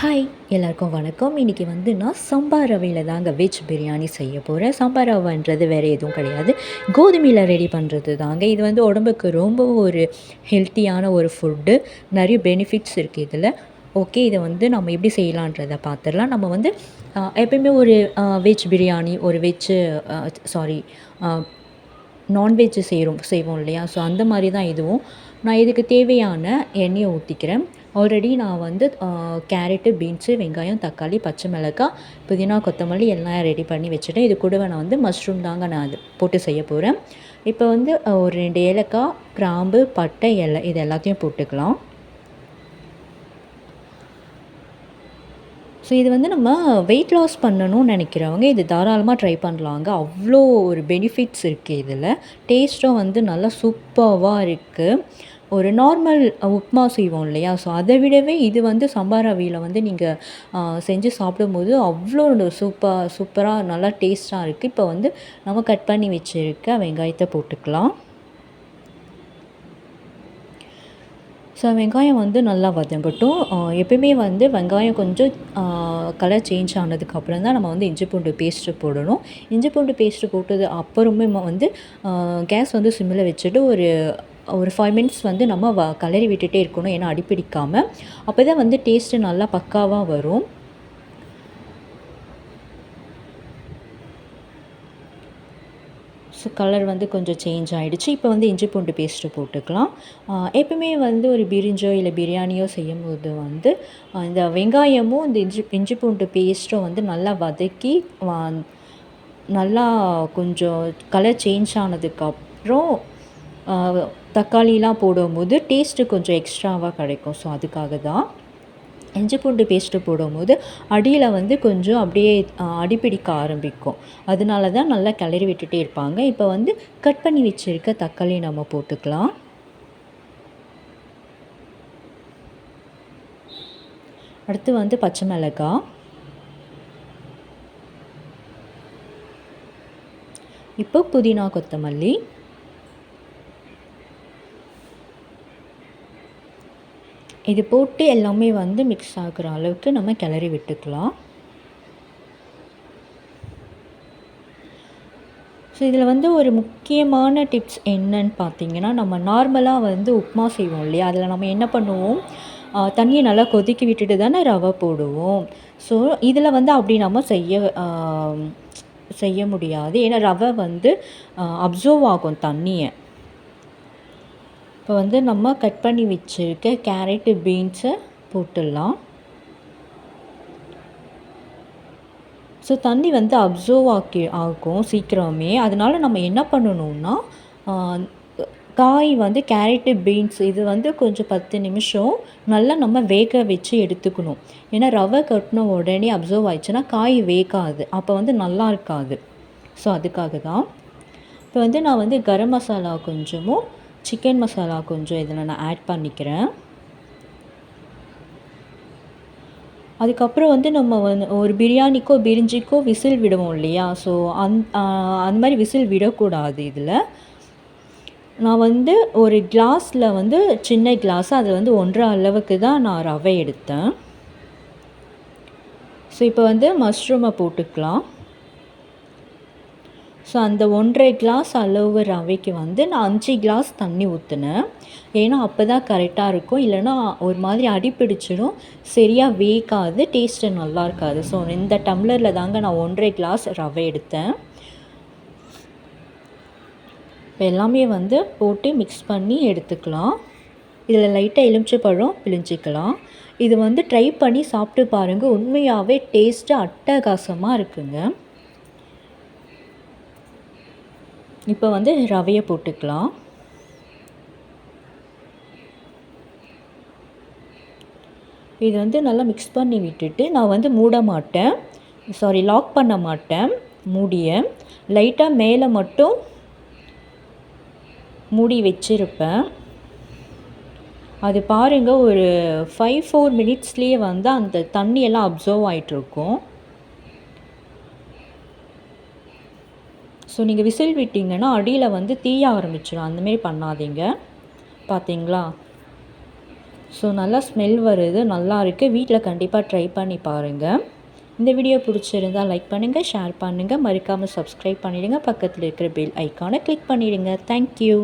Hi எல்லாருக்கும் வணக்கம். இன்றைக்கி வந்து நான் சம்பா ரவையில் தாங்க வெஜ் பிரியாணி செய்ய போகிறேன். சம்பா ரவைன்றது வேறு எதுவும் கிடையாது, கோதுமையில் ரெடி பண்ணுறது தாங்க. இது வந்து உடம்புக்கு ரொம்ப ஒரு ஹெல்த்தியான ஒரு ஃபுட்டு. நிறைய பெனிஃபிட்ஸ் இருக்குது இதில். ஓகே, இதை வந்து நம்ம எப்படி செய்யலான்றதை பார்த்துடலாம். நம்ம வந்து எப்பயுமே ஒரு வெஜ் பிரியாணி, ஒரு வெஜ்ஜு சாரி நான்வெஜ் செய்வோம் இல்லையா? ஸோ அந்த மாதிரி தான் இதுவும். நான் இதுக்கு தேவையான எண்ணெயை ஊற்றிக்கிறேன். ஆல்ரெடி நான் வந்து கேரட்டு, பீன்ஸு, வெங்காயம், தக்காளி, பச்சை மிளகாய், புதினா, கொத்தமல்லி எல்லாம் ரெடி பண்ணி வச்சுட்டேன். இது கூடவே நான் வந்து மஷ்ரூம் தாங்க நான் அது போட்டு செய்ய போகிறேன். இப்போ வந்து ஒரு 2 ஏலக்காய், கிராம்பு, பட்டை, இலை இது எல்லாத்தையும் போட்டுக்கலாம். ஸோ இது வந்து நம்ம வெயிட் லாஸ் பண்ணணும்னு நினைக்கிறவங்க இது தாராளமாக ட்ரை பண்ணலாங்க. அவ்வளோ ஒரு பெனிஃபிட்ஸ் இருக்குது இதில். டேஸ்ட்டும் வந்து நல்லா சூப்பர்வாக இருக்குது. ஒரு நார்மல் உப்புமா செய்வோம் இல்லையா? ஸோ அதை விடவே இது வந்து சம்பா ரவையில் வந்து நீங்கள் செஞ்சு சாப்பிடும்போது அவ்வளோ சூப்பராக நல்லா டேஸ்ட்டாக இருக்குது. இப்போ வந்து நம்ம கட் பண்ணி வச்சுருக்க வெங்காயத்தை போட்டுக்கலாம். ஸோ வெங்காயம் வந்து நல்லா வதங்கட்டும். எப்பயுமே வந்து வெங்காயம் கொஞ்சம் கலர் சேஞ்ச் ஆனதுக்கப்புறம் தான் நம்ம வந்து இஞ்சி பூண்டு பேஸ்ட்டு போடணும். இஞ்சி பூண்டு பேஸ்ட்டு போட்டது அப்புறமே வந்து கேஸ் வந்து சிம்மில் வச்சுட்டு ஒரு 5 மினிட்ஸ் வந்து நம்ம கிளறி விட்டுட்டே இருக்கணும். ஏன்னா அடிப்பிடிக்காமல். அப்போ தான் வந்து டேஸ்ட்டு நல்லா பக்காவாக வரும். ஸோ கலர் வந்து கொஞ்சம் சேஞ்ச் ஆகிடுச்சு. இப்போ வந்து இஞ்சி பூண்டு பேஸ்ட்டு போட்டுக்கலாம். எப்பவுமே வந்து ஒரு பிரிஞ்சோ இல்லை பிரியாணியோ செய்யும்போது வந்து இந்த வெங்காயமும் இந்த இஞ்சி பூண்டு பேஸ்ட்டும் வந்து நல்லா வதக்கி நல்லா கொஞ்சம் கலர் சேஞ்ச் ஆனதுக்கப்புறம் தக்காளிலாம் போடும்போது டேஸ்ட்டு கொஞ்சம் எக்ஸ்ட்ராவாக கிடைக்கும். ஸோ அதுக்காக தான் இஞ்சி பூண்டு பேஸ்ட்டு போடும்போது அடியில் வந்து கொஞ்சம் அப்படியே அடிப்பிடிக்க ஆரம்பிக்கும். அதனால தான் நல்லா கிளறி விட்டுட்டே இருப்பாங்க. இப்போ வந்து கட் பண்ணி வச்சுருக்க தக்காளி நம்ம போட்டுக்கலாம். அடுத்து வந்து பச்சை மிளகாய், இப்போ புதினா, கொத்தமல்லி, இது போட்டு எல்லாமே வந்து மிக்ஸ் ஆகுற அளவுக்கு நம்ம கிளறி விட்டுக்கலாம். ஸோ இதில் வந்து ஒரு முக்கியமான டிப்ஸ் என்னன்னு பார்த்தீங்கன்னா, நம்ம நார்மலாக வந்து உப்புமா செய்வோம் இல்லையா? அதில் நம்ம என்ன பண்ணுவோம், தண்ணியை நல்லா கொதிக்க விட்டுட்டு தானே ரவை போடுவோம். ஸோ இதில் வந்து அப்படி நம்ம செய்ய முடியாது. ஏன்னா ரவை வந்து அப்சர்வ் ஆகும் தண்ணியை. இப்போ வந்து நம்ம கட் பண்ணி வச்சுருக்க கேரட்டு, பீன்ஸை போட்டுடலாம். ஸோ தண்ணி வந்து அப்சர்வ் ஆகும் சீக்கிரமே. அதனால நம்ம என்ன பண்ணணும்னா, காய் வந்து கேரட்டு, பீன்ஸ் இது வந்து கொஞ்சம் 10 நிமிஷம் நல்லா நம்ம வேக வச்சு எடுத்துக்கணும். ஏன்னா ரவை கட்டின உடனே அப்சர்வ் ஆயிடுச்சுன்னா காய் வேகாது, அப்போ வந்து நல்லா இருக்காது. ஸோ அதுக்காக தான். இப்போ வந்து நான் வந்து கரம் மசாலா கொஞ்சமும், சிக்கன் மசாலா கொஞ்சம் இதில் நான் ஆட் பண்ணிக்கிறேன். அதுக்கப்புறம் வந்து நம்ம வந்து ஒரு பிரியாணிக்கோ பிரிஞ்சிக்கோ விசில் விடுவோம் இல்லையா? ஸோ அந்த மாதிரி விசில் விடக்கூடாது இதில். நான் வந்து ஒரு கிளாஸில் வந்து சின்ன கிளாஸ் அதில் வந்து 1.5 அளவுக்கு தான் நான் ரவை எடுத்தேன். ஸோ இப்போ வந்து மஷ்ரூமை போட்டுக்கலாம். ஸோ அந்த 1.5 கிளாஸ் அளவு ரவைக்கு வந்து நான் 5 கிளாஸ் தண்ணி ஊற்றினேன். ஏன்னா அப்போ தான் கரெக்டாக இருக்கும். இல்லைன்னா ஒரு மாதிரி அடிப்பிடிச்சிடும், சரியாக வேகாது, டேஸ்ட்டு நல்லா இருக்காது. ஸோ இந்த டம்ளரில் தாங்க நான் 1.5 கிளாஸ் ரவை எடுத்தேன். இப்போ எல்லாமே வந்து போட்டு மிக்ஸ் பண்ணி எடுத்துக்கலாம். இதில் லைட்டாக எலுமிச்சைப்பழம் பிழிஞ்சிக்கலாம். இது வந்து ட்ரை பண்ணி சாப்பிட்டு பாருங்கள், உண்மையாகவே டேஸ்ட்டு அட்டகாசமாக இருக்குங்க. இப்போ வந்து ரவையை போட்டுக்கலாம். இது வந்து நல்லா மிக்ஸ் பண்ணி விட்டுட்டு நான் வந்து லாக் பண்ண மாட்டேன் மூடியை. லைட்டாக மேலே மட்டும் மூடி வச்சுருப்பேன். அது பாருங்கள், ஒரு 4 மினிட்ஸ்லேயே வந்து அந்த தண்ணியெல்லாம் அப்சர்வ் ஆகிட்டுருக்கும். ஸோ நீங்கள் விசில் விட்டிங்கன்னா அடியில் வந்து தீய ஆரம்பிச்சிடும். அந்தமாரி பண்ணாதீங்க. பார்த்தீங்களா? ஸோ நல்லா ஸ்மெல் வருது, நல்லா இருக்குது. வீட்டில் கண்டிப்பாக ட்ரை பண்ணி பாருங்கள். இந்த வீடியோ பிடிச்சிருந்தால் லைக் பண்ணுங்கள், ஷேர் பண்ணுங்கள், மறக்காமல் சப்ஸ்கிரைப் பண்ணிவிடுங்க. பக்கத்தில் இருக்கிற பெல் ஐக்கானை கிளிக் பண்ணிவிடுங்க. தேங்க்யூ.